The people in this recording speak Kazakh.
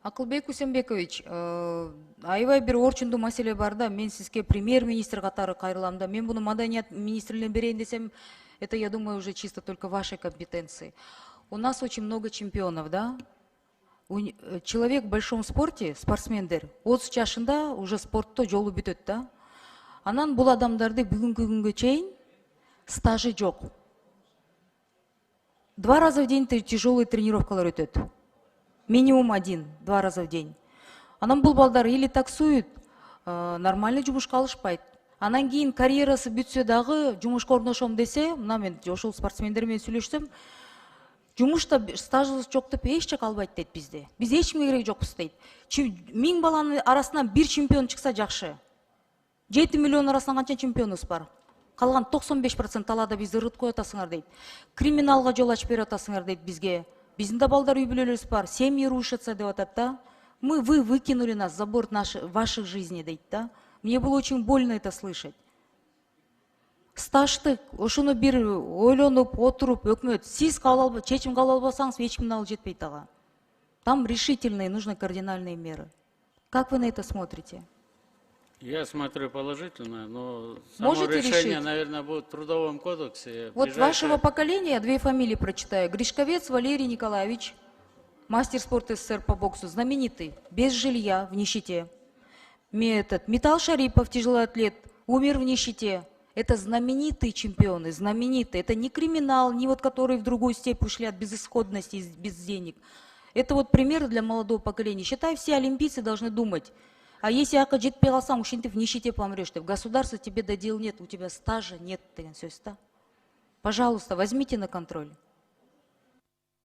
Акылбек Усенбекович, аябай бир орчундуу маселе бар да, мен сизге премьер-министр катары кайрылам да, мен буну маданият министринин берейин десем, это, я думаю, уже чисто только вашей компетенции. У нас очень много чемпионов, да? Человек в большом спорте, спортсмендер, 30 жашында уже спортто жолу бүтөт да. Анан бул адамдарды бүгүнкү күнгө чейин стажы жок. 2 раза в день тяжелые тренировкалар өтөт. Минимум 1-2 раза в день. Анан бул балдар или таксуют, нормальный жумушка алышпайт. Анан кийин карьерасы бүтсө дагы жумушка орношом десе, мына мен ошол спортсмендер менен сүйлөшсөм, жумушта стажыбыз жок деп эч жака албайт дейт бизде. Биз эч кимге кереги жокпуз дейт. 1000 баланын арасынан бир чемпион чыкса жакшы. 7 миллион арасынан канча чемпионубуз бар? Калган 95% талаада бизди ырыт коюп атасыңар дейт. Криминалга жол ачып берип атасыңар дейт бизге. Биздин да балдар үй бүлөлөрүбүз бар. Семьи рушатся деп атат да. Вы выкинули нас за борт ваших жизней дейт да. Мне было очень больно это слышать. Стажды ошону бир ойлонуп, отуруп, өкмөт, сиз чечим кабыл албасаңыз эч кимдин алып жетпейт ага. Там решительные, нужны кардинальные меры. Как вы на это смотрите? Я смотрю положительно, но само решение, наверное, будет в Трудовом кодексе. Вот вашего поколения, 2 фамилии прочитаю. Гришковец Валерий Николаевич, мастер спорта СССР по боксу, знаменитый, без жилья, в нищете. Металл Шарипов, тяжелоатлет, умер в нищете. Это знаменитые чемпионы, знаменитые. Это не криминал, не вот которые в другую степь ушли от безысходности, без денег. Это вот примеры для молодого поколения. Считай, все олимпийцы должны думать. А если ака жетпей калсаң, ушинтип в нищете помрешь, в государстве тебе до дел нет, у тебя стажа нет, деген сөз да. Пожалуйста, возьмите на контроль.